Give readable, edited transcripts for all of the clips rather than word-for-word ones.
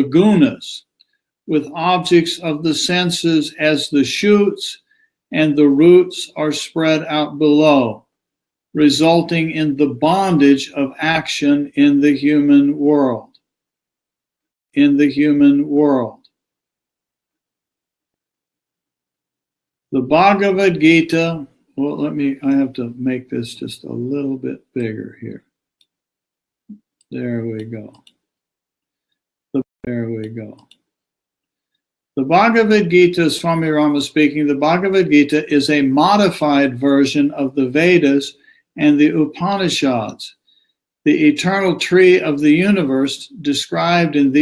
the gunas, with objects of the senses as the shoots, and the roots are spread out below, resulting in the bondage of action in the human world. In the human world. The Bhagavad Gita, well, I have to make this just a little bit bigger here. There we go. There we go. The Bhagavad Gita, Swami Rama speaking, the Bhagavad Gita is a modified version of the Vedas and the Upanishads. The eternal tree of the universe described in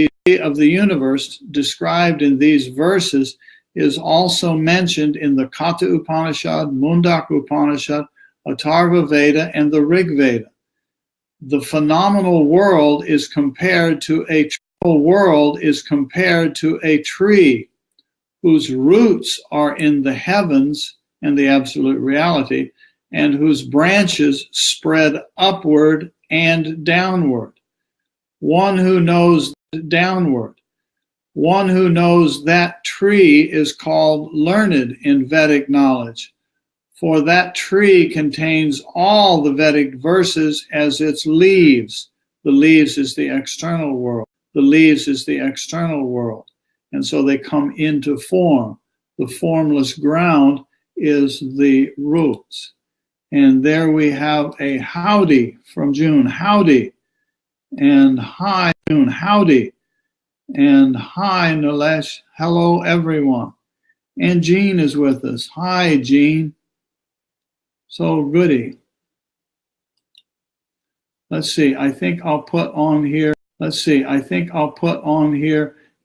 these verses is also mentioned in the Katha Upanishad, Mundak Upanishad, Atharva Veda, and the Rig Veda. The phenomenal world is compared to a tree whose roots are in the heavens and the absolute reality, and whose branches spread upward and downward. One who knows that tree is called learned in Vedic knowledge, for that tree contains all the Vedic verses as its leaves. The leaves is the external world. The leaves is the external world. And so they come into form. The formless ground is the roots. And there we have a howdy from June. Howdy. And hi, June. Howdy. And hi, Nilesh. Hello, everyone. And Jean is with us. Hi, Jean. So goody. Let's see. I think I'll put on here.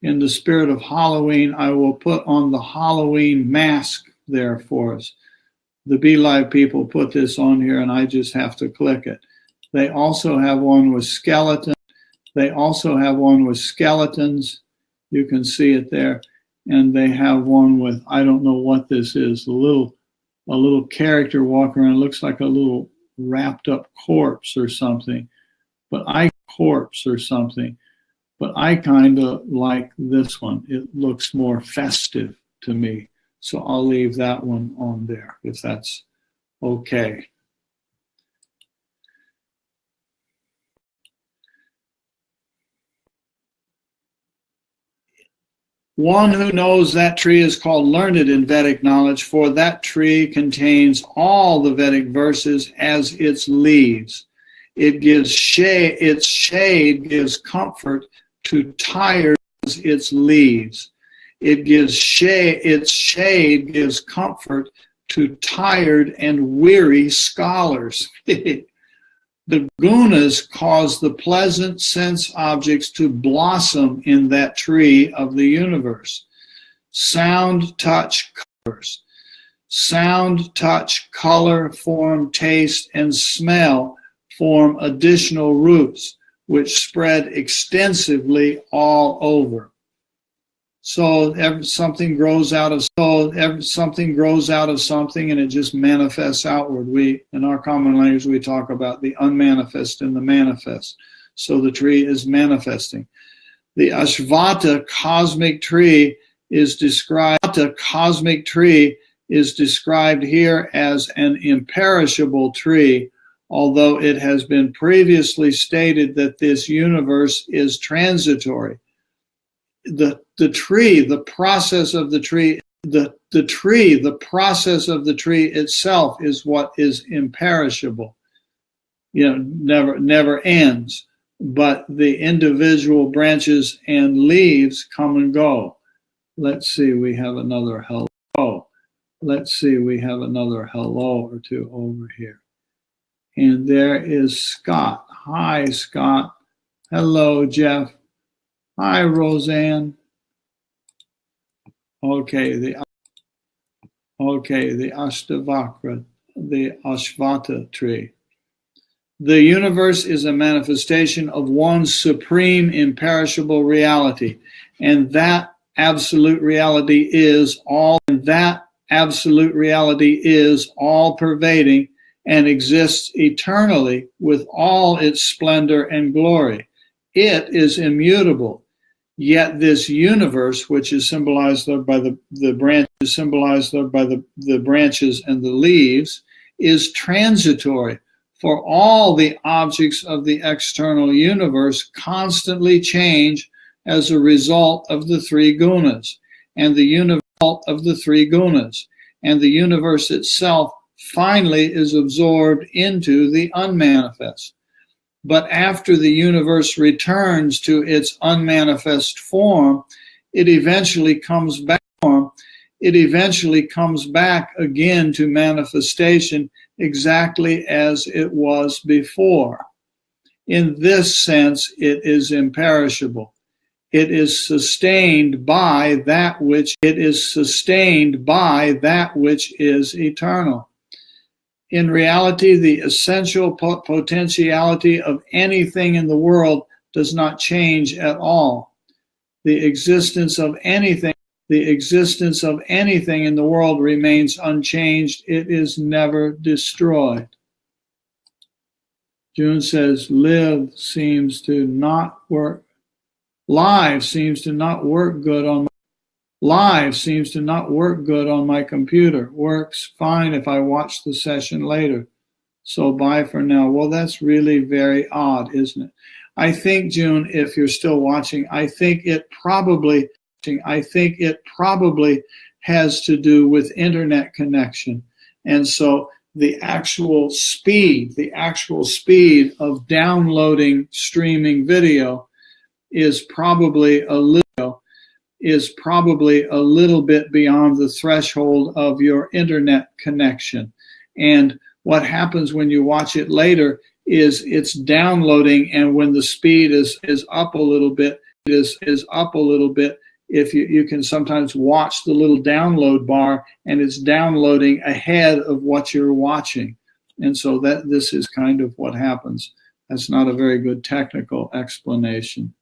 In the spirit of Halloween, I will put on the Halloween mask there for us. The Be Live people put this on here, and I just have to click it. They also have one with skeletons. You can see it there. And they have one with, I don't know what this is, a little character walking around. It looks like a little wrapped up corpse or something. But I kind of like this one. It looks more festive to me. So I'll leave that one on there if that's okay. One who knows that tree is called learned in Vedic knowledge, for that tree contains all the Vedic verses as its leaves. It gives shade, its shade gives comfort to tired as its leaves. Its shade gives comfort to tired and weary scholars. The gunas cause the pleasant sense objects to blossom in that tree of the universe. Sound, touch, color, form, taste, and smell form additional roots which spread extensively all over. So something grows out of something, and it just manifests outward. In our common language, we talk about the unmanifest and the manifest. So the tree is manifesting. The Ashvata cosmic tree is described here as an imperishable tree, although it has been previously stated that this universe is transitory. The process of the tree itself is what is imperishable. Never ends. But the individual branches and leaves come and go. Let's see, we have another hello. Let's see, we have another hello or two over here. And there is Scott. Hi, Scott. Hello, Jeff. Hi, Roseanne. Okay, the Ashtavakra, the Ashvata tree. The universe is a manifestation of one supreme imperishable reality, and that absolute reality is all pervading and exists eternally with all its splendor and glory. It is immutable. Yet this universe, which is symbolized by the branches, symbolized by the branches and the leaves, is transitory. For all the objects of the external universe constantly change as a result of the three gunas, and the universe of the three gunas, and the universe itself finally is absorbed into the unmanifest. But after the universe returns to its unmanifest form, it eventually comes back. It eventually comes back again to manifestation exactly as it was before. In this sense, it is imperishable. It is sustained by that which is eternal. In reality, the essential potentiality of anything in the world does not change at all. The existence of anything in the world remains unchanged. It is never destroyed. June says, live seems to not work. Live seems to not work good on my computer. Works fine if I watch the session later. So bye for now. Well, that's really very odd, isn't it? I think, June, if you're still watching, I think it probably has to do with internet connection. And so the actual speed of downloading streaming video is probably a little bit beyond the threshold of your internet connection. And what happens when you watch it later is it's downloading, and when the speed is up a little bit, if you can sometimes watch the little download bar, and it's downloading ahead of what you're watching. And so this is kind of what happens. That's not a very good technical explanation.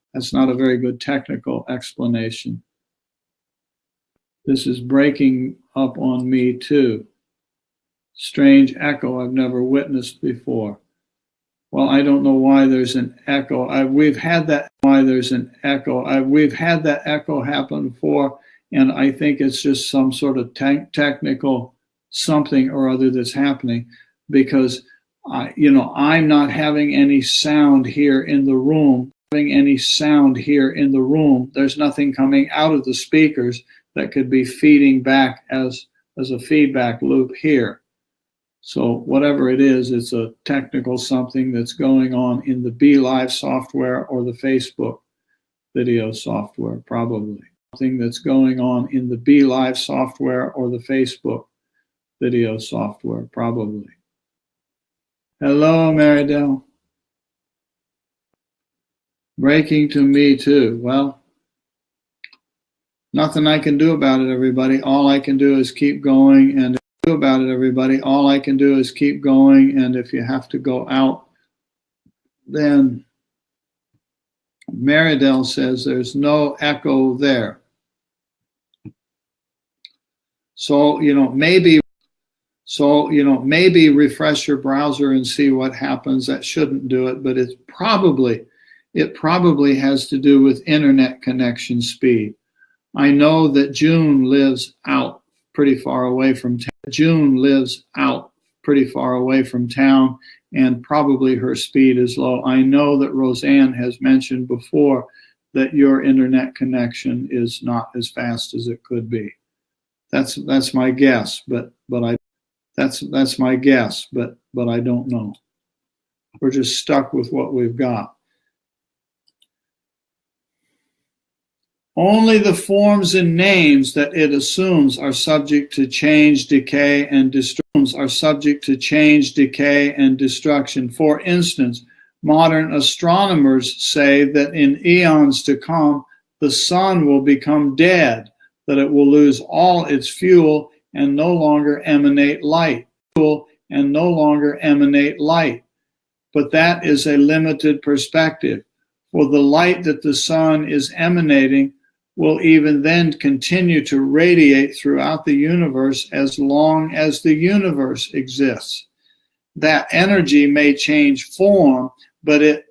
This is breaking up on me too. Strange echo I've never witnessed before. Well, I don't know why there's an echo. We've had that echo happen before, and I think it's just some sort of technical something or other that's happening, because I'm not having any sound here in the room. There's nothing coming out of the speakers that could be feeding back as a feedback loop here. So whatever it is, it's a technical something that's going on in the BeLive software or the Facebook video software, probably. Something that's going on in the BeLive software or the Facebook video software, probably. Hello, Marydell. Breaking to me too. Well, nothing I can do about it, everybody. All I can do is keep going, and if you have to go out, then Marydell says there's no echo there. So, maybe refresh your browser and see what happens. That shouldn't do it, but it probably has to do with internet connection speed. I know that June lives out pretty far away from town, and probably her speed is low. I know that Roseanne has mentioned before that your internet connection is not as fast as it could be. That's my guess, but I don't know. We're just stuck with what we've got. Only the forms and names that it assumes are subject to change, decay, and destruction. For instance, modern astronomers say that in eons to come, the sun will become dead, that it will lose all its fuel and no longer emanate light. But that is a limited perspective, for the light that the sun is emanating will even then continue to radiate throughout the universe as long as the universe exists. That energy may change form, but it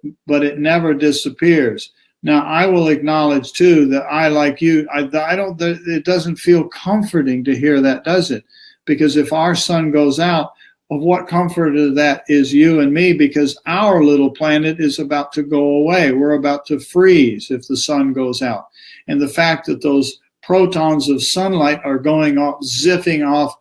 never disappears. Now, I will acknowledge too that I, like you, I don't. It doesn't feel comforting to hear that, does it? Because if our sun goes out, of what comfort of that is you and me? Because our little planet is about to go away. We're about to freeze if the sun goes out, and the fact that those protons of sunlight are going off, zipping off,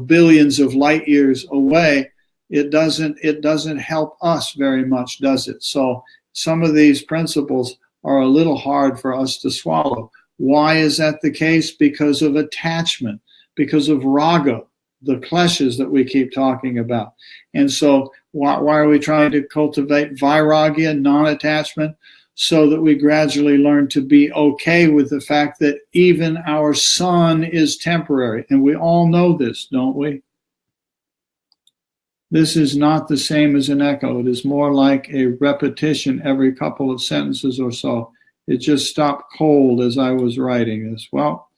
billions of light years away. It doesn't help us very much, does it? So some of these principles are a little hard for us to swallow. Why is that the case? Because of attachment, because of raga, the kleshas that we keep talking about. And so why are we trying to cultivate vairagya, non-attachment? So that we gradually learn to be okay with the fact that even our sun is temporary. And we all know this, don't we? This is not the same as an echo. It is more like a repetition every couple of sentences or so. It just stopped cold as I was writing this. Well,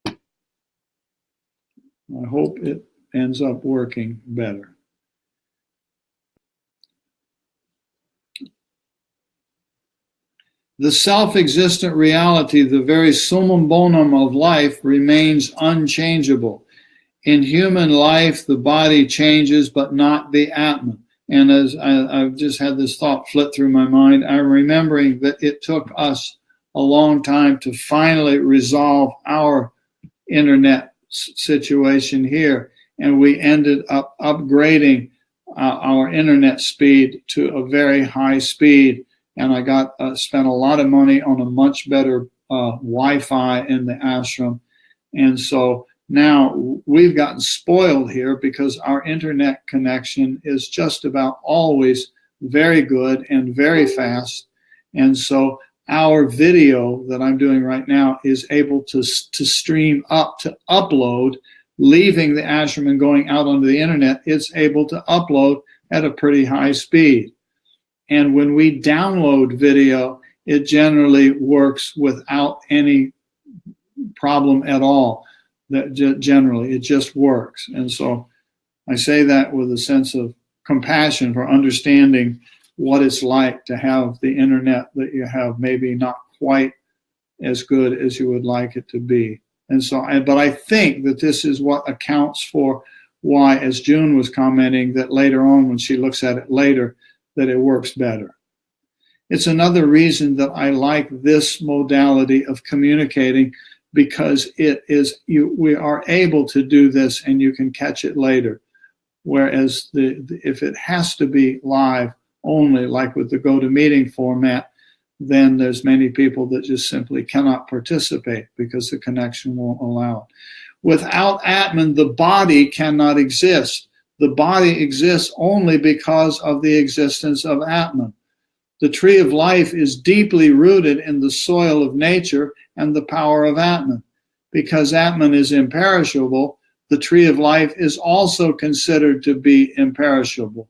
I hope it ends up working better. The self-existent reality, the very summum bonum of life, remains unchangeable. In human life, the body changes, but not the Atman. And as I've just had this thought flit through my mind, I'm remembering that it took us a long time to finally resolve our internet situation here. And we ended up upgrading our internet speed to a very high speed. And I spent a lot of money on a much better Wi-Fi in the ashram. And so now we've gotten spoiled here because our internet connection is just about always very good and very fast. And so our video that I'm doing right now is able to stream up, to upload, leaving the ashram and going out onto the internet. It's able to upload at a pretty high speed. And when we download video, it generally works without any problem at all. Generally, it just works. And so I say that with a sense of compassion for understanding what it's like to have the internet that you have maybe not quite as good as you would like it to be. And so, but I think that this is what accounts for why, as June was commenting, that later on when she looks at it later, that it works better. It's another reason that I like this modality of communicating, because we are able to do this and you can catch it later. Whereas if it has to be live only, like with the GoToMeeting format, then there's many people that just simply cannot participate because the connection won't allow it. Without Atman, the body cannot exist. The body exists only because of the existence of Atman. The tree of life is deeply rooted in the soil of nature and the power of Atman. Because Atman is imperishable, the tree of life is also considered to be imperishable.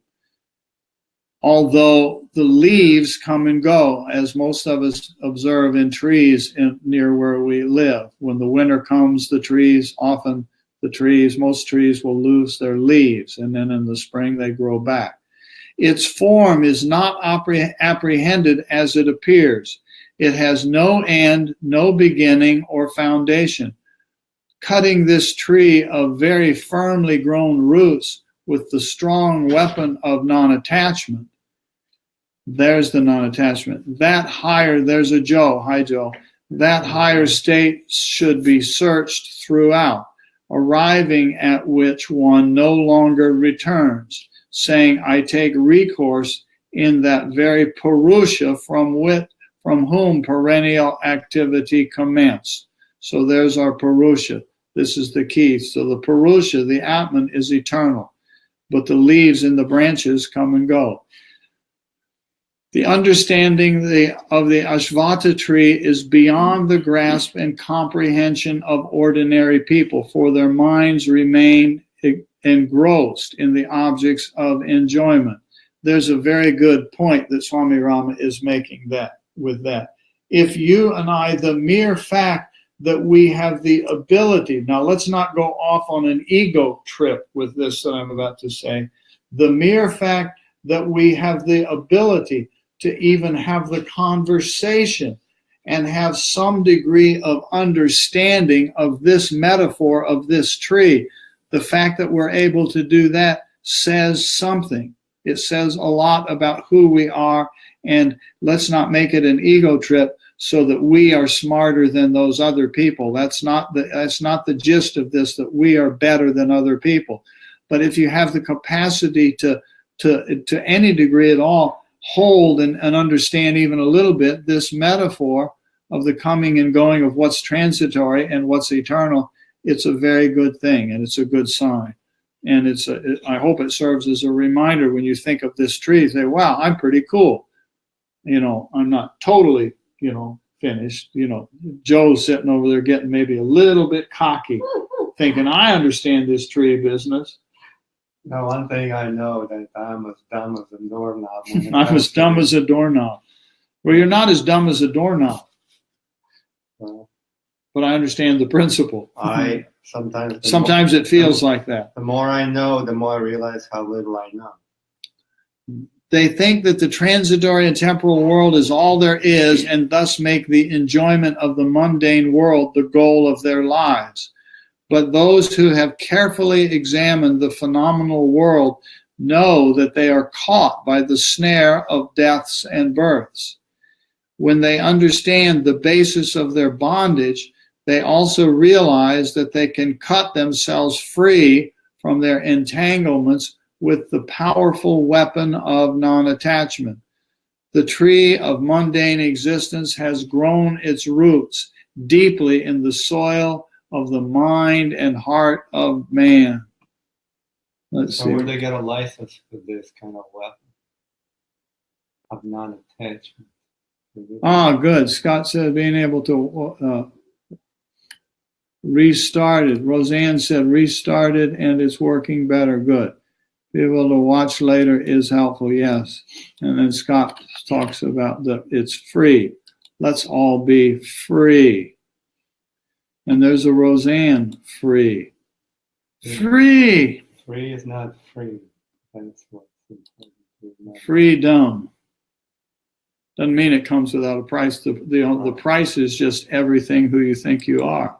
Although the leaves come and go, as most of us observe in trees near where we live. When the winter comes, most trees will lose their leaves, and then in the spring they grow back. Its form is not apprehended as it appears. It has no end, no beginning or foundation. Cutting this tree of very firmly grown roots with the strong weapon of non-attachment. There's the non-attachment. That higher, there's a Joe. Hi, Joe. That higher state should be searched throughout, arriving at which one no longer returns, saying, I take recourse in that very Purusha from whom perennial activity commenced. So there's our Purusha. This is the key. So the Purusha, the Atman, is eternal, but the leaves and the branches come and go. The understanding of the Ashvata tree is beyond the grasp and comprehension of ordinary people, for their minds remain engrossed in the objects of enjoyment. There's a very good point that Swami Rama is making with that. If you and I, the mere fact that we have the ability, now let's not go off on an ego trip with this that I'm about to say, the mere fact that we have the ability to even have the conversation and have some degree of understanding of this metaphor of this tree. The fact that we're able to do that says something. It says a lot about who we are, and let's not make it an ego trip so that we are smarter than those other people. That's not the gist of this, that we are better than other people. But if you have the capacity to any degree at all, hold and understand even a little bit this metaphor of the coming and going of what's transitory and what's eternal, it's a very good thing, and it's a good sign. And I hope it serves as a reminder when you think of this tree, say, wow, I'm pretty cool. I'm not totally, finished. Joe's sitting over there getting maybe a little bit cocky, thinking, I understand this tree business. No, one thing I know, that I'm as dumb as a doorknob. I'm as dumb as a doorknob. Well, you're not as dumb as a doorknob. Well, but I understand the principle. Sometimes it feels like that. The more I know, the more I realize how little I know. They think that the transitory and temporal world is all there is, and thus make the enjoyment of the mundane world the goal of their lives. But those who have carefully examined the phenomenal world know that they are caught by the snare of deaths and births. When they understand the basis of their bondage, they also realize that they can cut themselves free from their entanglements with the powerful weapon of non-attachment. The tree of mundane existence has grown its roots deeply in the soil of the mind and heart of man. Let's see. Where they get a license for this kind of weapon of non-attachment? Good. Scott said being able to restarted. Roseanne said restarted and it's working better. Good. Be able to watch later is helpful. Yes. And then Scott talks about it's free. Let's all be free. And there's a Roseanne, free. Free. Free is not free. That's what's important. Freedom. Doesn't mean it comes without a price. The price is just everything who you think you are.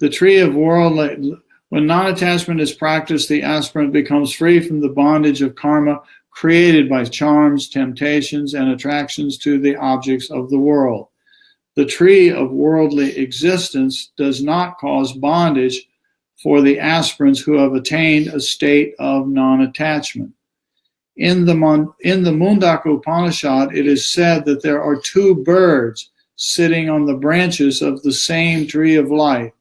The tree of worldly, when non-attachment is practiced, the aspirant becomes free from the bondage of karma created by charms, temptations, and attractions to the objects of the world. The tree of worldly existence does not cause bondage for the aspirants who have attained a state of non-attachment. In the Mundaka Upanishad, it is said that there are two birds sitting on the branches of the same tree of life.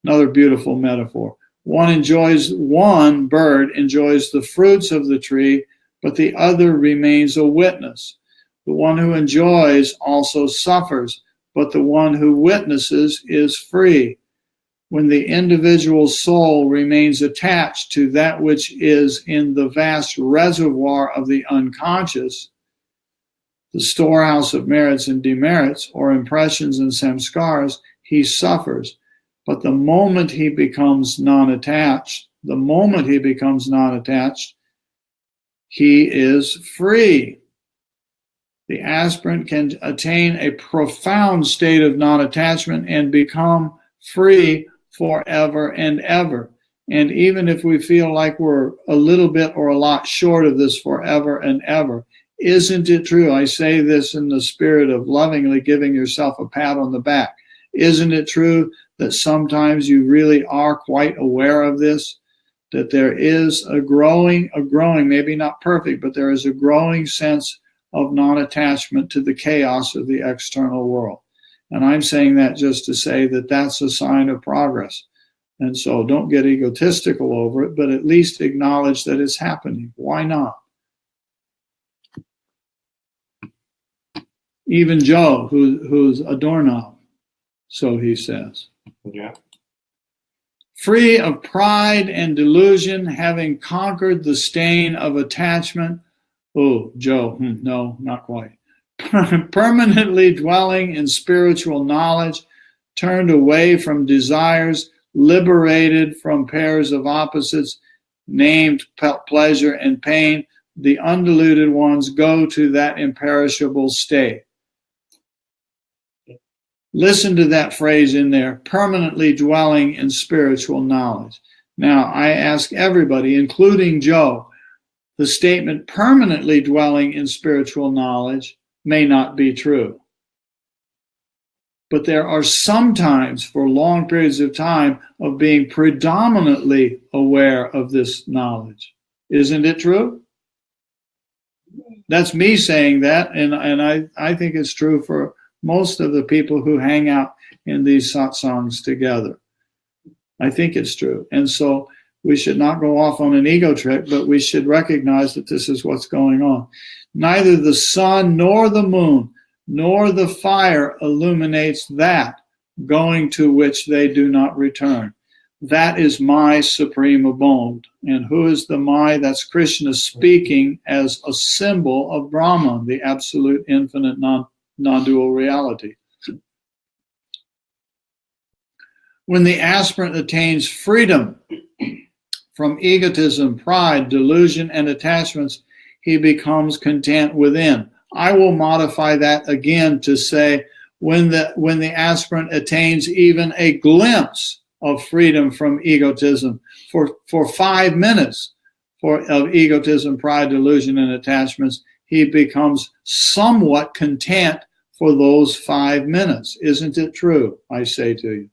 Another beautiful metaphor. One bird enjoys the fruits of the tree, but the other remains a witness. The one who enjoys also suffers, but the one who witnesses is free. When the individual soul remains attached to that which is in the vast reservoir of the unconscious, the storehouse of merits and demerits, or impressions and samskars, he suffers. But the moment he becomes non-attached, he is free. The aspirant can attain a profound state of non-attachment and become free forever and ever. And even if we feel like we're a little bit or a lot short of this forever and ever, isn't it true? I say this in the spirit of lovingly giving yourself a pat on the back. Isn't it true that sometimes you really are quite aware of this? That there is a growing, maybe not perfect, but there is a growing sense of non-attachment to the chaos of the external world. And I'm saying that just to say that that's a sign of progress. And so don't get egotistical over it, but at least acknowledge that it's happening. Why not? Even Joe, who's a doorknob, so he says. Yeah. Free of pride and delusion, having conquered the stain of attachment. Oh, Joe, no, not quite. Permanently dwelling in spiritual knowledge, turned away from desires, liberated from pairs of opposites, named pleasure and pain, the undiluted ones go to that imperishable state. Listen to that phrase in there, permanently dwelling in spiritual knowledge. Now, I ask everybody, including Joe, the statement permanently dwelling in spiritual knowledge may not be true. But there are some times, for long periods of time, of being predominantly aware of this knowledge. Isn't it true? That's me saying that, and I think it's true for most of the people who hang out in these satsangs together. I think it's true. And so we should not go off on an ego trip, but we should recognize that this is what's going on. Neither the sun nor the moon nor the fire illuminates that going to which they do not return. That is my supreme abode. And who is the my? That's Krishna speaking as a symbol of Brahman, the absolute infinite non-dual reality. When the aspirant attains freedom from egotism, pride, delusion, and attachments, he becomes content within. I will modify that again to say when the aspirant attains even a glimpse of freedom from egotism for 5 minutes of egotism, pride, delusion, and attachments, he becomes somewhat content for those 5 minutes. Isn't it true? I say to you.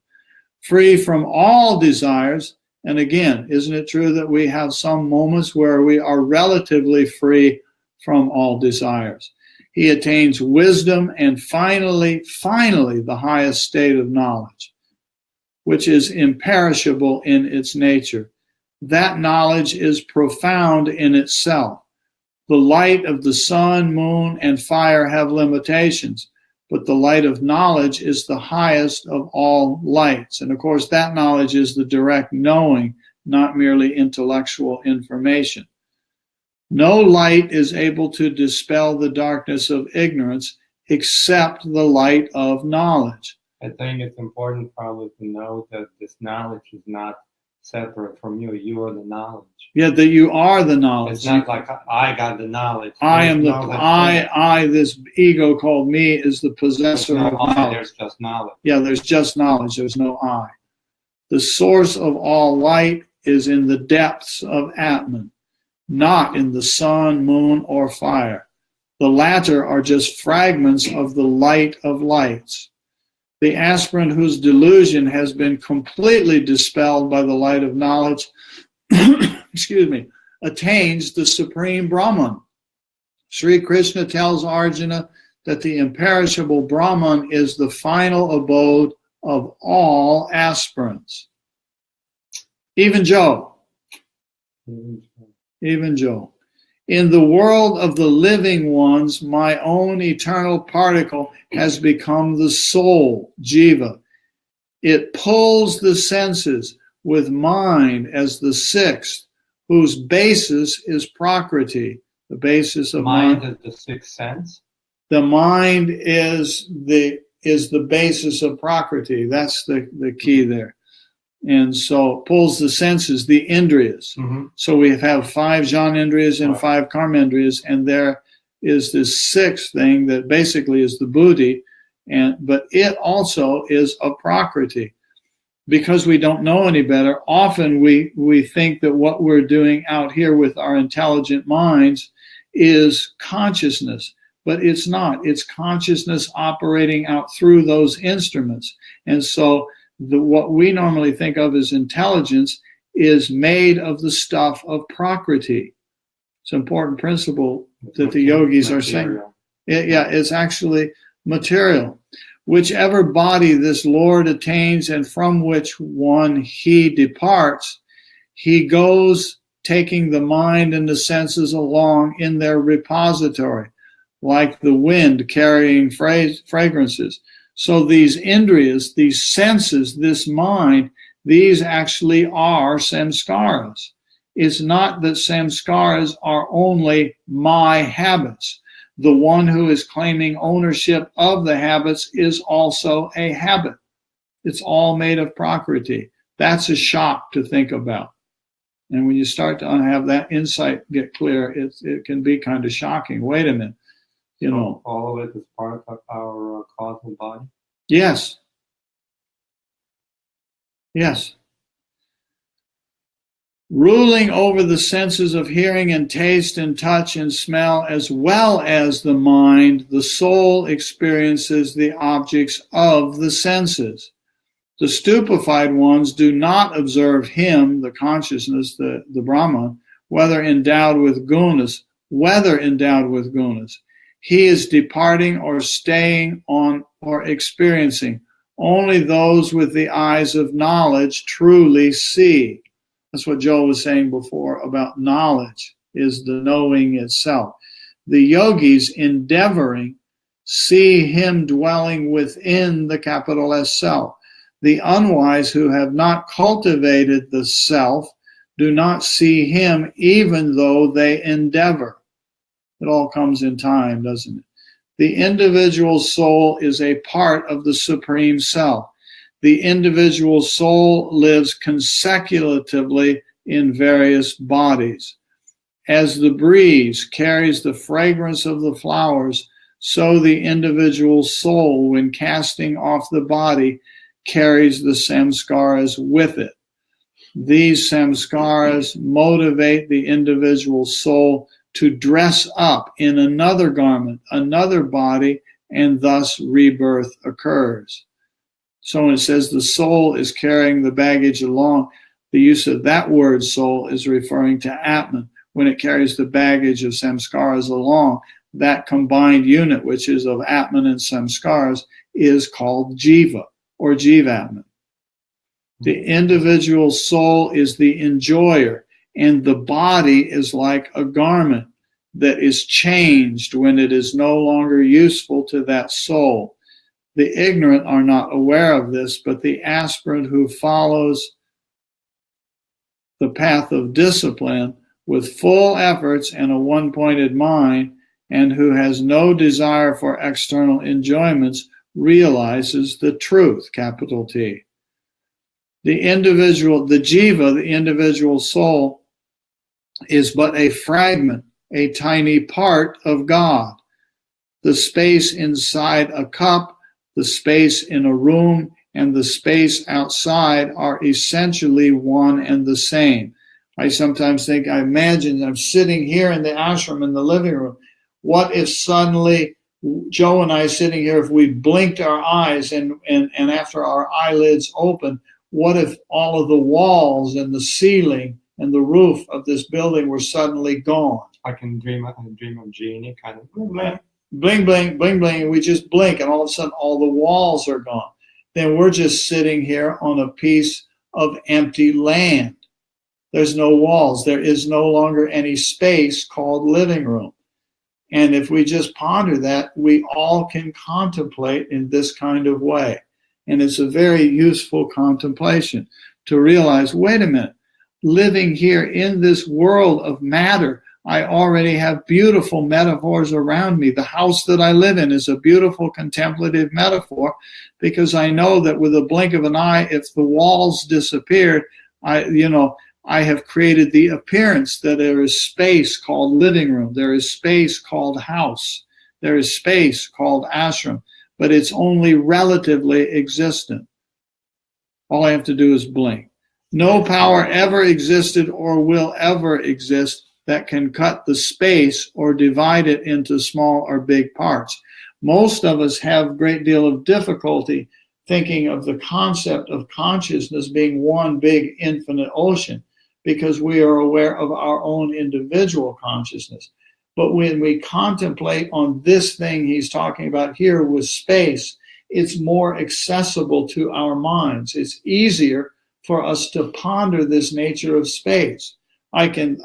Free from all desires. And again, isn't it true that we have some moments where we are relatively free from all desires? He attains wisdom and finally, the highest state of knowledge, which is imperishable in its nature. That knowledge is profound in itself. The light of the sun, moon, and fire have limitations, but the light of knowledge is the highest of all lights. And of course, that knowledge is the direct knowing, not merely intellectual information. No light is able to dispel the darkness of ignorance except the light of knowledge. I think it's important probably to know that this knowledge is not separate from you. You are the knowledge. Yeah, that you are the knowledge. It's not like I got the knowledge. I am the I. This ego called me is the possessor of knowledge. There's just knowledge. Yeah, there's just knowledge. There's no I. The source of all light is in the depths of Atman, not in the sun, moon, or fire. The latter are just fragments of the light of lights. The aspirant whose delusion has been completely dispelled by the light of knowledge, attains the supreme Brahman. Sri Krishna tells Arjuna that the imperishable Brahman is the final abode of all aspirants. Even Joe. Even Joe. In the world of the living ones, my own eternal particle has become the soul, jiva. It pulls the senses with mind as the sixth, whose basis is prakriti, the basis of mind. Mind is the sixth sense? The mind is the basis of prakriti. That's the key there. And so pulls the senses, the indriyas. Mm-hmm. So we have 5 jnanendriyas and 5 karmendriyas, and there is this sixth thing that basically is the buddhi, but it also is a prakriti. Because we don't know any better, often we think that what we're doing out here with our intelligent minds is consciousness, but it's not. It's consciousness operating out through those instruments. And so what we normally think of as intelligence is made of the stuff of prakriti. It's an important principle that the yogis are saying. It's actually material. Whichever body this Lord attains and from which one he departs, he goes taking the mind and the senses along in their repository, like the wind carrying fragrances. So these indriyas, these senses, this mind, these actually are samskaras. It's not that samskaras are only my habits. The one who is claiming ownership of the habits is also a habit. It's all made of prakriti. That's a shock to think about. And when you start to have that insight get clear, it can be kind of shocking. Wait a minute, you know. All of it is part of our causal body. Yes. Yes. Ruling over the senses of hearing and taste and touch and smell, as well as the mind, the soul experiences the objects of the senses. The stupefied ones do not observe him, the consciousness, the Brahman, whether endowed with gunas. He is departing or staying on or experiencing. Only those with the eyes of knowledge truly see. That's what Joel was saying before about knowledge, is the knowing itself. The yogis endeavoring see him dwelling within the capital S self. The unwise who have not cultivated the self do not see him even though they endeavor. It all comes in time, doesn't it? The individual soul is a part of the Supreme Self. The individual soul lives consecutively in various bodies. As the breeze carries the fragrance of the flowers, so the individual soul, when casting off the body, carries the samskaras with it. These samskaras motivate the individual soul to dress up in another garment, another body, and thus rebirth occurs. So when it says the soul is carrying the baggage along, the use of that word soul is referring to Atman. When it carries the baggage of samskaras along, that combined unit, which is of Atman and samskaras, is called Jiva or Jivatman. The individual soul is the enjoyer, and the body is like a garment that is changed when it is no longer useful to that soul. The ignorant are not aware of this, but the aspirant who follows the path of discipline with full efforts and a one-pointed mind, and who has no desire for external enjoyments, realizes the truth, capital T. The individual, the jiva, the individual soul, is but a fragment, a tiny part of God. The space inside a cup, the space in a room, and the space outside are essentially one and the same. I sometimes think, I imagine I'm sitting here in the ashram in the living room. What if suddenly Joe and I sitting here, if we blinked our eyes and after our eyelids open, what if all of the walls and the ceiling and the roof of this building were suddenly gone? I dream of genie, kind of bling, bling, bling, bling, bling, and we just blink, and all of a sudden all the walls are gone. Then we're just sitting here on a piece of empty land. There's no walls. There is no longer any space called living room. And if we just ponder that, we all can contemplate in this kind of way. And it's a very useful contemplation to realize, wait a minute, living here in this world of matter, I already have beautiful metaphors around me. The house that I live in is a beautiful contemplative metaphor, because I know that with a blink of an eye, if the walls disappeared, I have created the appearance that there is space called living room. There is space called house. There is space called ashram, but it's only relatively existent. All I have to do is blink. No power ever existed or will ever exist that can cut the space or divide it into small or big parts. Most of us have a great deal of difficulty thinking of the concept of consciousness being one big infinite ocean, because we are aware of our own individual consciousness. But when we contemplate on this thing he's talking about here with space, it's more accessible to our minds. It's easier for us to ponder this nature of space. I can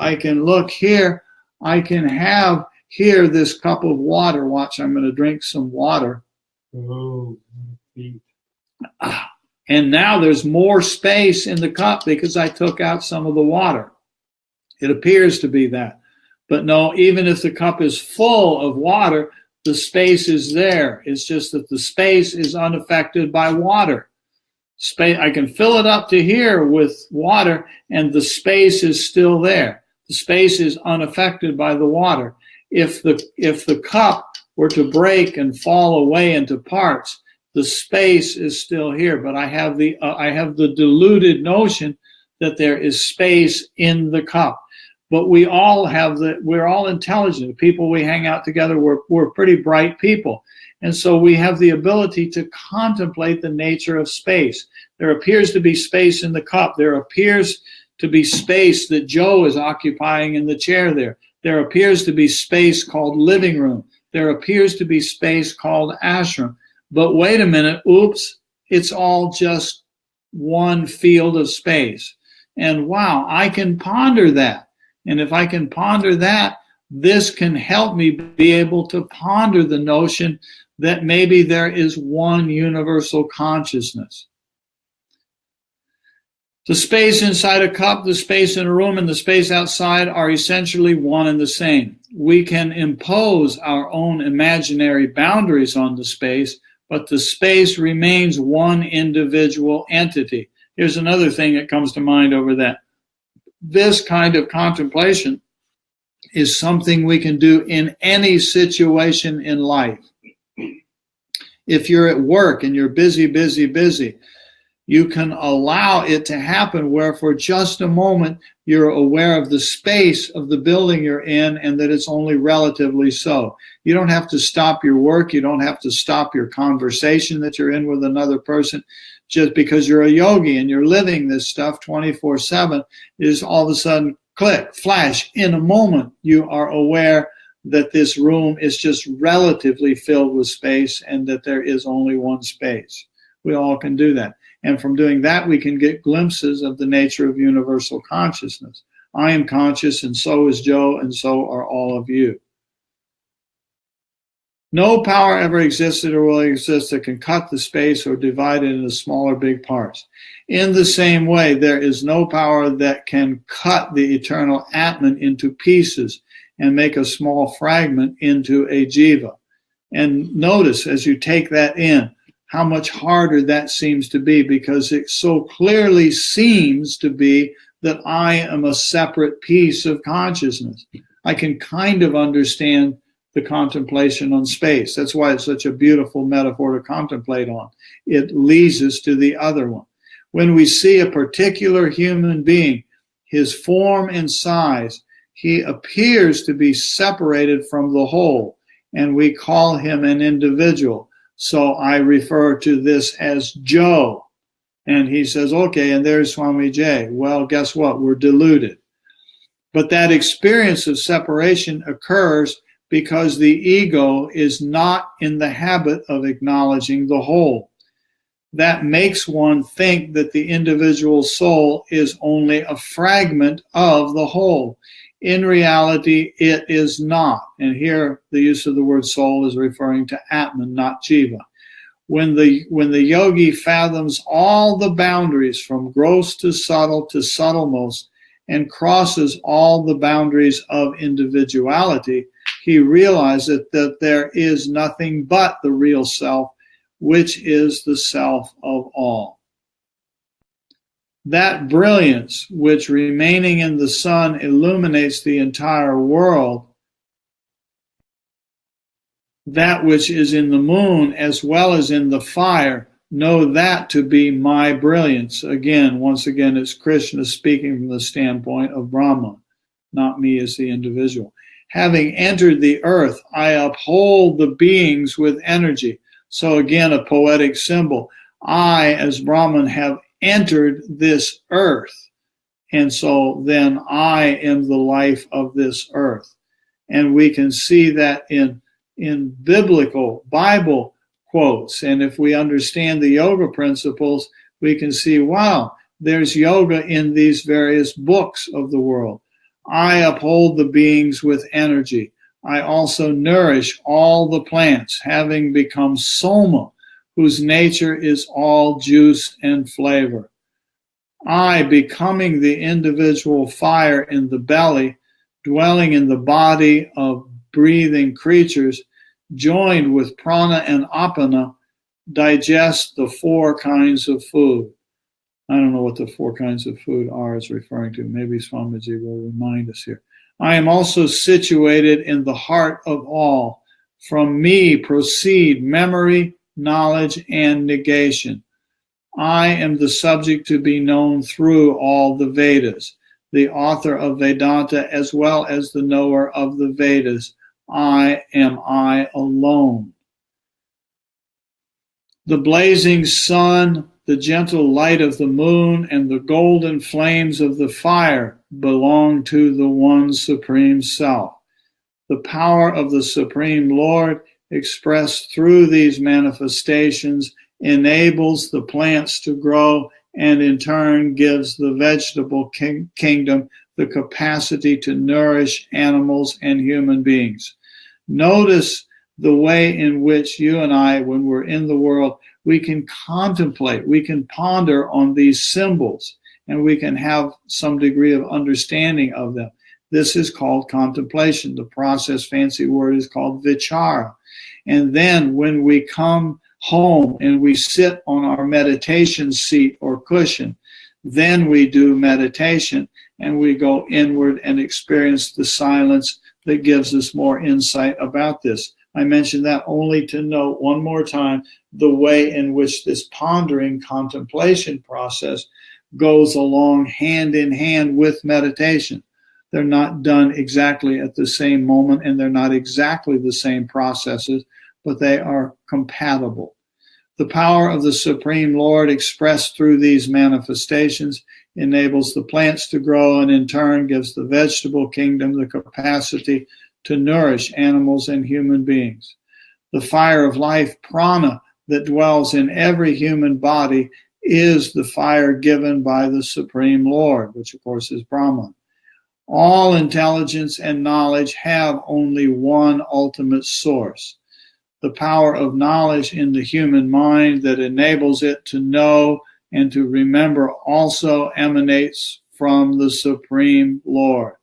look here, I can have here this cup of water. Watch, I'm going to drink some water. Oh, and now there's more space in the cup because I took out some of the water. It appears to be that. But no, even if the cup is full of water, the space is there. It's just that the space is unaffected by water. Space, I can fill it up to here with water, and the space is still there. The space is unaffected by the water. If the cup were to break and fall away into parts, the space is still here. But I have the deluded notion that there is space in the cup. But we're all intelligent. The people we hang out together, we're pretty bright people. And so we have the ability to contemplate the nature of space. There appears to be space in the cup. There appears to be space that Joe is occupying in the chair there. There appears to be space called living room. There appears to be space called ashram. But wait a minute, oops, it's all just one field of space. And wow, I can ponder that. And if I can ponder that, this can help me be able to ponder the notion that maybe there is one universal consciousness. The space inside a cup, the space in a room, and the space outside are essentially one and the same. We can impose our own imaginary boundaries on the space, but the space remains one individual entity. Here's another thing that comes to mind over that. This kind of contemplation is something we can do in any situation in life. If you're at work and you're busy, you can allow it to happen where for just a moment you're aware of the space of the building you're in and that it's only relatively so. You don't have to stop your work. You don't have to stop your conversation that you're in with another person. Just because you're a yogi and you're living this stuff 24/7, is all of a sudden, click, flash, in a moment, you are aware that this room is just relatively filled with space and that there is only one space. We all can do that. And from doing that, we can get glimpses of the nature of universal consciousness. I am conscious, and so is Joe, and so are all of you. No power ever existed or will exist that can cut the space or divide it into smaller big parts. In the same way, there is no power that can cut the eternal Atman into pieces and make a small fragment into a jiva. And notice as you take that in, how much harder that seems to be, because it so clearly seems to be that I am a separate piece of consciousness. I can kind of understand the contemplation on space. That's why it's such a beautiful metaphor to contemplate on. It leads us to the other one. When we see a particular human being, his form and size, he appears to be separated from the whole, and we call him an individual. So I refer to this as Joe. And he says, okay, and there's Swami J. Well, guess what? We're deluded. But that experience of separation occurs because the ego is not in the habit of acknowledging the whole. That makes one think that the individual soul is only a fragment of the whole. In reality, it is not. And here, the use of the word soul is referring to Atman, not Jiva. When the yogi fathoms all the boundaries from gross to subtlemost, and crosses all the boundaries of individuality, he realizes that there is nothing but the real self, which is the self of all. That brilliance, which remaining in the sun illuminates the entire world, that which is in the moon as well as in the fire, know that to be my brilliance. Once again, it's Krishna speaking from the standpoint of Brahma, not me as the individual. Having entered the earth, I uphold the beings with energy. So again, a poetic symbol. I, as Brahman, have entered this earth. And so then I am the life of this earth. And we can see that in Bible quotes. And if we understand the yoga principles, we can see, wow, there's yoga in these various books of the world. I uphold the beings with energy. I also nourish all the plants, having become soma, whose nature is all juice and flavor. I, becoming the individual fire in the belly, dwelling in the body of breathing creatures, joined with prana and apana, digest the 4 kinds of food. I don't know what the 4 kinds of food are it's referring to. Maybe Swamiji will remind us here. I am also situated in the heart of all. From me proceed memory, knowledge, and negation. I am the subject to be known through all the Vedas, the author of Vedanta as well as the knower of the Vedas. I am I alone. The blazing sun, the gentle light of the moon, and the golden flames of the fire belong to the one Supreme Self. The power of the Supreme Lord, expressed through these manifestations, enables the plants to grow and in turn gives the vegetable kingdom the capacity to nourish animals and human beings. Notice the way in which you and I, when we're in the world, we can contemplate, we can ponder on these symbols, and we can have some degree of understanding of them. This is called contemplation. The process, fancy word, is called vichara. And then when we come home and we sit on our meditation seat or cushion, then we do meditation and we go inward and experience the silence that gives us more insight about this. I mentioned that only to note one more time the way in which this pondering contemplation process goes along hand in hand with meditation. They're not done exactly at the same moment, and they're not exactly the same processes, but they are compatible. The power of the Supreme Lord expressed through these manifestations enables the plants to grow and in turn gives the vegetable kingdom the capacity to nourish animals and human beings. The fire of life, prana, that dwells in every human body is the fire given by the Supreme Lord, which of course is Brahman. All intelligence and knowledge have only one ultimate source. The power of knowledge in the human mind that enables it to know and to remember also emanates from the Supreme Lord.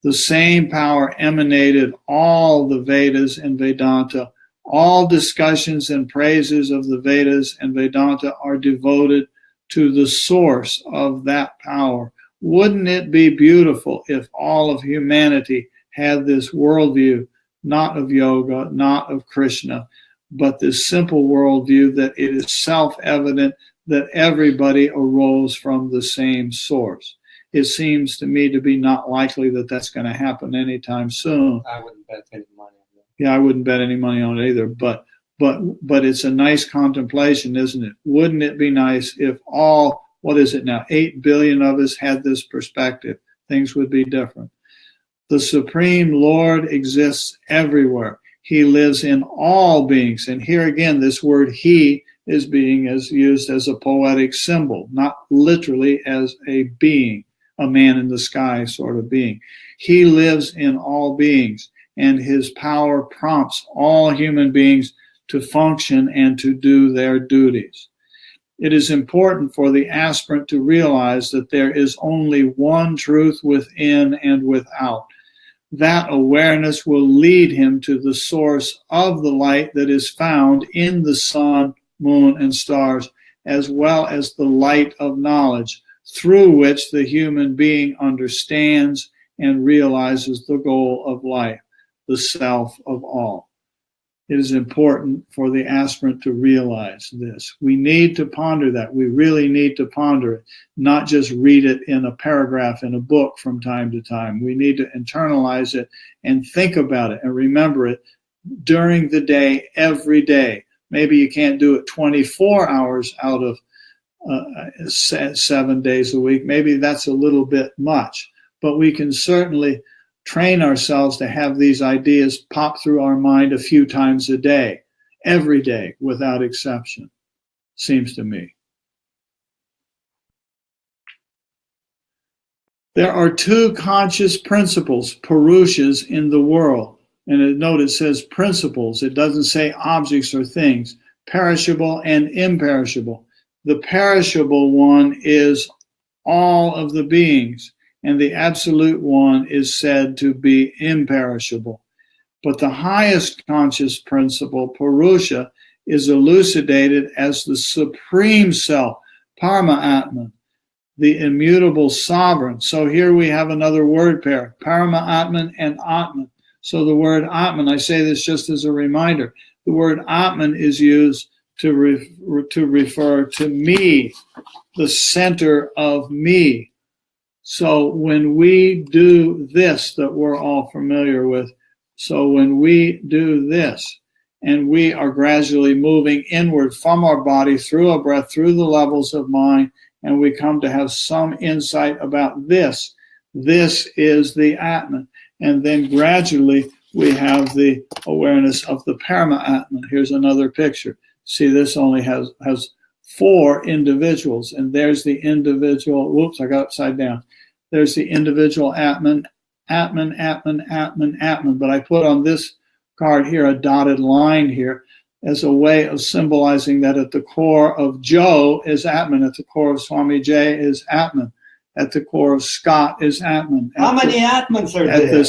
The same power emanated all the Vedas and Vedanta. All discussions and praises of the Vedas and Vedanta are devoted to the source of that power. Wouldn't it be beautiful if all of humanity had this worldview, not of yoga, not of Krishna, but this simple worldview that it is self-evident that everybody arose from the same source? It seems to me to be not likely that that's going to happen anytime soon. I wouldn't bet any money on that. Yeah, I wouldn't bet any money on it either, but it's a nice contemplation, isn't it? Wouldn't it be nice if all, what is it now, 8 billion of us had this perspective? Things would be different. The Supreme Lord exists everywhere. He lives in all beings. And here again, this word he is being used as a poetic symbol, not literally as a being, a man in the sky sort of being. He lives in all beings, and his power prompts all human beings to function and to do their duties. It is important for the aspirant to realize that there is only one truth within and without. That awareness will lead him to the source of the light that is found in the sun, moon, and stars, as well as the light of knowledge, through which the human being understands and realizes the goal of life, the self of all. It is important for the aspirant to realize this. We need to ponder that. We really need to ponder it, not just read it in a paragraph in a book from time to time. We need to internalize it and think about it and remember it during the day, every day. Maybe you can't do it 24 hours out of 7 days a week. Maybe that's a little bit much, but we can certainly train ourselves to have these ideas pop through our mind a few times a day, every day, without exception, seems to me. There are 2 conscious principles, purushas, in the world. And note it says principles. It doesn't say objects or things, perishable and imperishable. The perishable one is all of the beings, and the absolute one is said to be imperishable. But the highest conscious principle, Purusha, is elucidated as the supreme self, Parama-Atman, the immutable sovereign. So here we have another word pair, Parama-Atman and Atman. So the word Atman, I say this just as a reminder, the word Atman is used to refer to me, the center of me. So when we do this that we're all familiar with, so when we do this, and we are gradually moving inward from our body through our breath, through the levels of mind, and we come to have some insight about this. This is the Atman. And then gradually we have the awareness of the Parama-Atman. Here's another picture. See, this only has 4 individuals, and there's the individual, whoops, I got upside down. There's the individual Atman, Atman, Atman, Atman, Atman. But I put on this card here a dotted line here as a way of symbolizing that at the core of Joe is Atman, at the core of Swami J is Atman, at the core of Scott is Atman. How many Atmans are at there?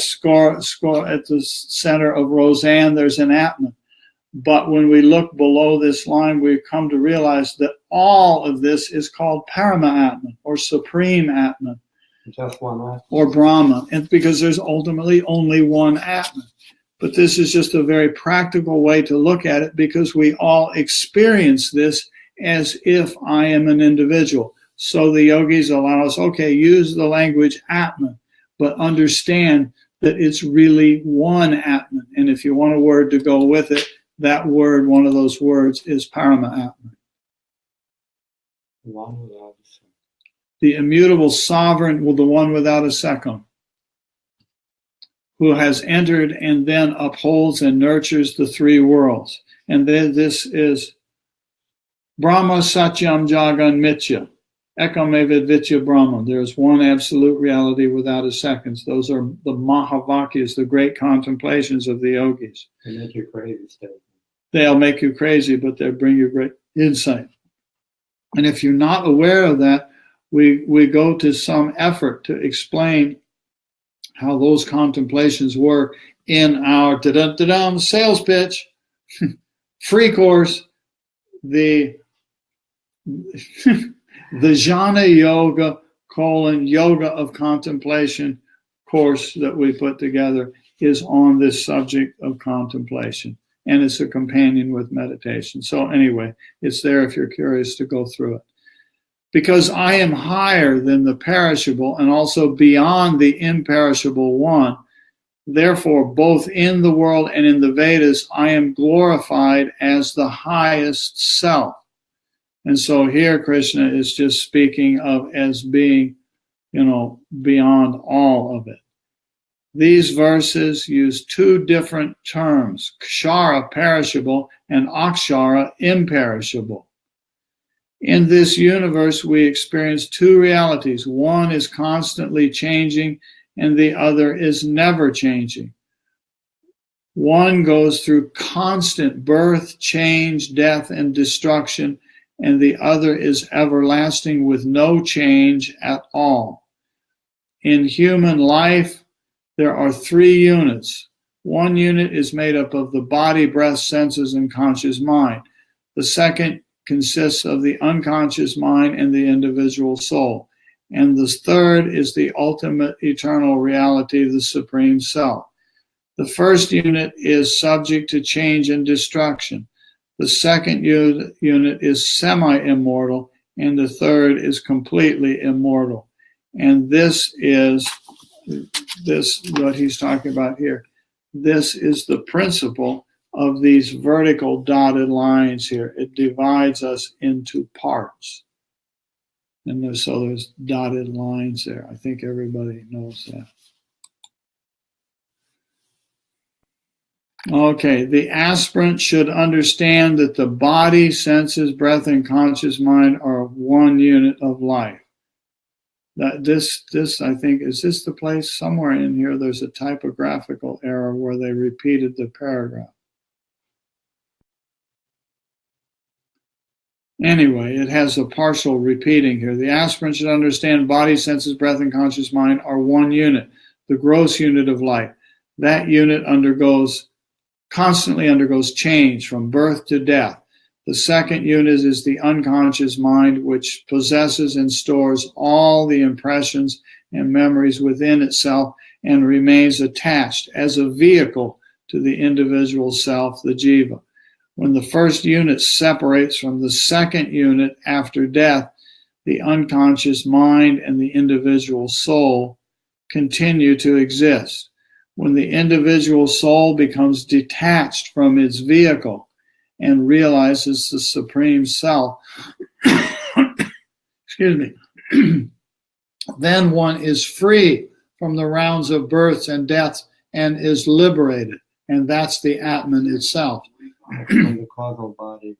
At the center of Roseanne, there's an Atman. But when we look below this line, we come to realize that all of this is called Parama-Atman, or Supreme Atman, Just one Atman. or Brahma, and because there's ultimately only one Atman. But this is just a very practical way to look at it, because we all experience this as if I am an individual. So the yogis allow us, okay, use the language Atman, but understand that it's really one Atman. And if you want a word to go with it, that word, one of those words, is Parama-Atman. One without a second. The immutable sovereign, well, the one without a second, who has entered and then upholds and nurtures the 3 worlds. And then this is Brahma Satyam Jagan Mitya, Ekamevad Vitya Brahma. There is one absolute reality without a second. Those are the Mahavakyas, the great contemplations of the yogis. They make you crazy, statement. They'll make you crazy, but they'll bring you great insight. And if you're not aware of that, we go to some effort to explain how those contemplations work in our sales pitch, free course, the Jnana Yoga, Yoga of Contemplation course that we put together is on this subject of contemplation. And it's a companion with meditation. So anyway, it's there if you're curious to go through it. Because I am higher than the perishable and also beyond the imperishable one, therefore, both in the world and in the Vedas, I am glorified as the highest self. And so here Krishna is just speaking of as being, beyond all of it. These verses use 2 different terms, kshara, perishable, and akshara, imperishable. In this universe, we experience 2 realities. One is constantly changing, and the other is never changing. One goes through constant birth, change, death, and destruction, and the other is everlasting with no change at all. In human life, there are 3 units. 1 unit is made up of the body, breath, senses, and conscious mind. The second consists of the unconscious mind and the individual soul. And the third is the ultimate eternal reality, the Supreme Self. The first unit is subject to change and destruction. The second unit is semi-immortal, and the third is completely immortal. And this is what he's talking about here. This is the principle of these vertical dotted lines here. It divides us into parts. And there's dotted lines there. I think everybody knows that. Okay, the aspirant should understand that the body, senses, breath, and conscious mind are 1 unit of life. This I think, is this the place? Somewhere in here there's a typographical error where they repeated the paragraph. Anyway, it has a partial repeating here. The aspirant should understand body, senses, breath, and conscious mind are 1 unit, the gross unit of life. That unit constantly undergoes change from birth to death. The second unit is the unconscious mind, which possesses and stores all the impressions and memories within itself and remains attached as a vehicle to the individual self, the jiva. When the first unit separates from the second unit after death, the unconscious mind and the individual soul continue to exist. When the individual soul becomes detached from its vehicle and realizes the Supreme Self, excuse me, then one is free from the rounds of births and deaths and is liberated. And that's the Atman itself. From the causal body.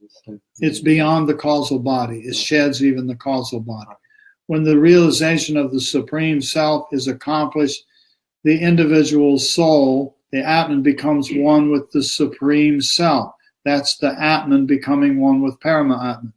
It's beyond the causal body. It sheds even the causal body. When the realization of the Supreme Self is accomplished, the individual soul, the Atman, becomes one with the Supreme Self. That's the Atman becoming one with Paramatman.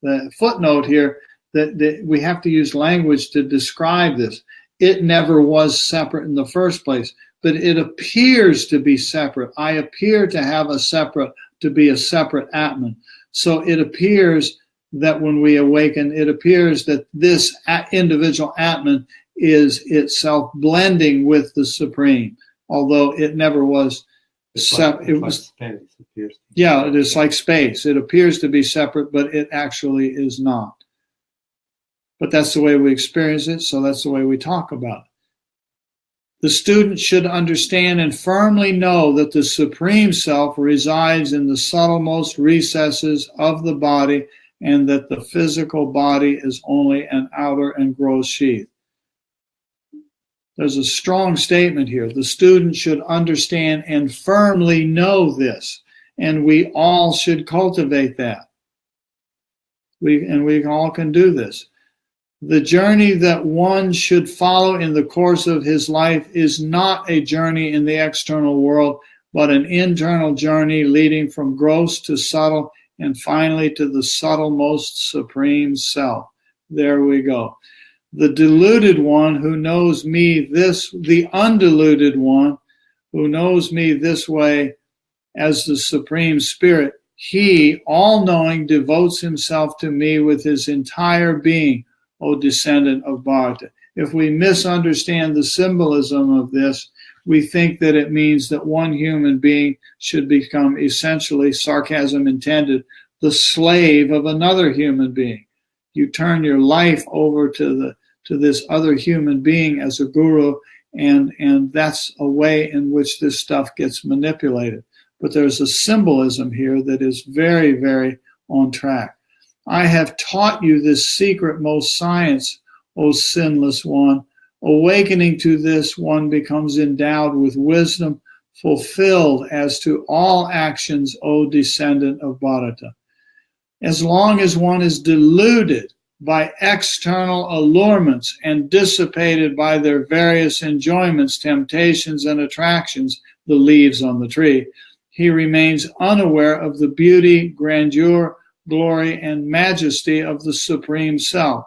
The footnote here, that we have to use language to describe this. It never was separate in the first place, but it appears to be separate. I appear to have to be a separate Atman. So it appears that when we awaken, it appears that this individual Atman is itself blending with the Supreme, although it never was separate. It was space. Yeah, it is like space. It appears to be separate, but it actually is not. But that's the way we experience it, so that's the way we talk about it. The student should understand and firmly know that the Supreme Self resides in the subtlemost recesses of the body and that the physical body is only an outer and gross sheath. There's a strong statement here. The student should understand and firmly know this, and we all should cultivate that. We all can do this. The journey that one should follow in the course of his life is not a journey in the external world, but an internal journey leading from gross to subtle and finally to the subtlemost Supreme Self. There we go. The deluded one who knows me the undiluted one who knows me this way as the Supreme Spirit, he, all-knowing, devotes himself to me with his entire being, O descendant of Bharata. If we misunderstand the symbolism of this, we think that it means that one human being should become essentially, sarcasm intended, the slave of another human being. You turn your life over to this other human being as a guru, and that's a way in which this stuff gets manipulated. But there's a symbolism here that is very, very on track. I have taught you this secret most science, O sinless one. Awakening to this, one becomes endowed with wisdom, fulfilled as to all actions, O descendant of Bharata. As long as one is deluded by external allurements and dissipated by their various enjoyments, temptations, and attractions, the leaves on the tree, he remains unaware of the beauty, grandeur, glory, and majesty of the Supreme Self.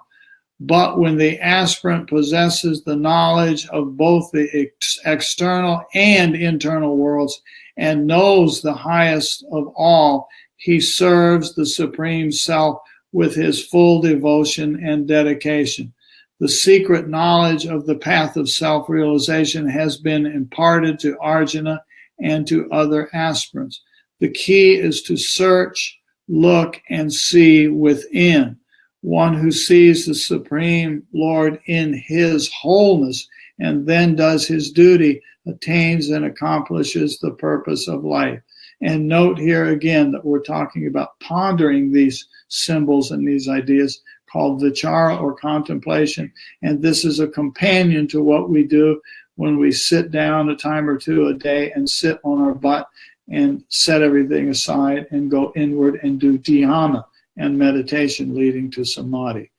But when the aspirant possesses the knowledge of both the external and internal worlds and knows the highest of all, he serves the Supreme Self with his full devotion and dedication. The secret knowledge of the path of self-realization has been imparted to Arjuna and to other aspirants. The key is to search, look, and see within. One who sees the Supreme Lord in his wholeness and then does his duty attains and accomplishes the purpose of life. And note here again that we're talking about pondering these symbols and these ideas called vichara or contemplation. And this is a companion to what we do when we sit down a time or two a day and sit on our butt and set everything aside and go inward and do dhyana and meditation leading to samadhi.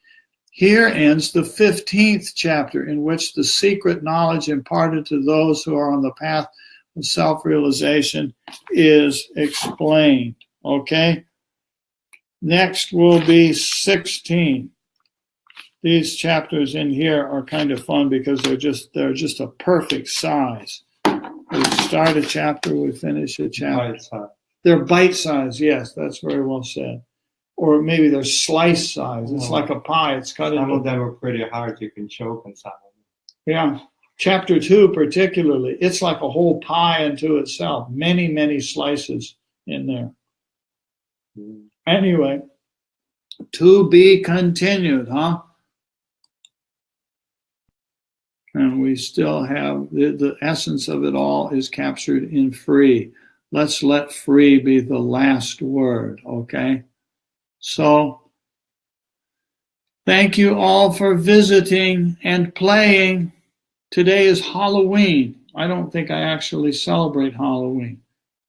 Here ends the 15th chapter, in which the secret knowledge imparted to those who are on the path of self-realization is explained. Okay? Next will be 16. These chapters in here are kind of fun because they're just a perfect size. We start a chapter, we finish a chapter. They're bite-sized, yes, that's very well said. Or maybe they're slice size. It's like a pie. It's cut into. Some of them are pretty hard. You can choke inside. Yeah. Chapter 2 particularly, it's like a whole pie unto itself. Many, many slices in there. Anyway, to be continued, huh? And we still have the essence of it all is captured in free. Let's let free be the last word, okay? So, thank you all for visiting and playing. Today is Halloween. I don't think I actually celebrate Halloween.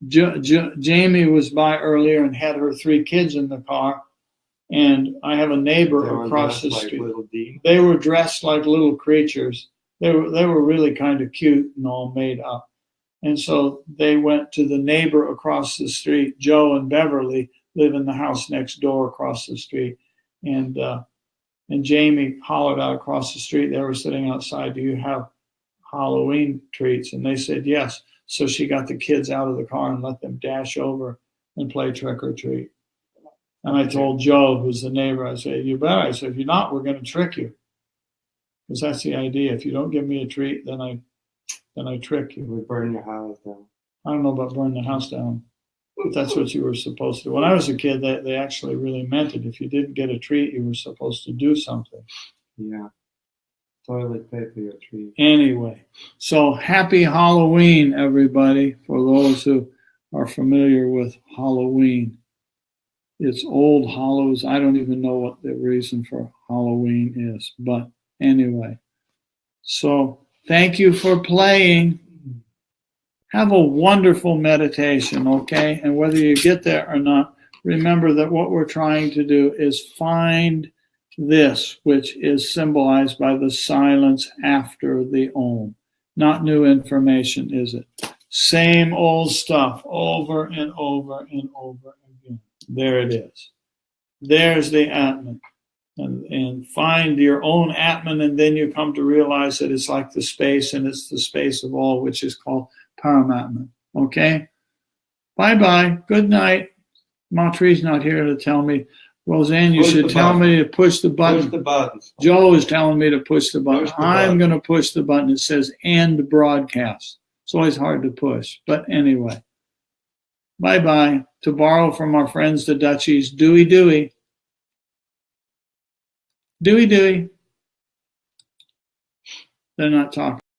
Jamie was by earlier and had her 3 kids in the car. And I have a neighbor across the street. They were dressed like little creatures. They were really kind of cute and all made up. And so they went to the neighbor across the street. Joe and Beverly live in the house next door across the street. And Jamie hollered out across the street. They were sitting outside. Do you have Halloween treats? And they said yes. So she got the kids out of the car and let them dash over and play trick or treat. And I told Joe, who's the neighbor, I said, you bet. I said, if you're not, we're going to trick you. Because that's the idea. If you don't give me a treat, then I trick you. We burn your house down. I don't know about burn the house down. But that's what you were supposed to do. When I was a kid, they actually really meant it. If you didn't get a treat, you were supposed to do something. Yeah. Toilet paper your treat. Anyway, so happy Halloween, everybody, for those who are familiar with Halloween. It's Old Hallows. I don't even know what the reason for Halloween is. But anyway, so thank you for playing. Have a wonderful meditation, okay? And whether you get there or not, remember that what we're trying to do is find this, which is symbolized by the silence after the Om. Not new information, is it? Same old stuff over and over and over again. There it is. There's the Atman. And find your own Atman, and then you come to realize that it's like the space, and it's the space of all, which is called Paramatman. Okay? Bye-bye. Good night. Maitri's not here to tell me. Roseanne, you should tell me to push the button. Push the buttons. Joe is telling me to push the button. I'm going to push the button. It says end broadcast. It's always hard to push. But anyway. Bye-bye. To borrow from our friends, the Dutchies, Dewey Dewey. Dewey Dewey. They're not talking.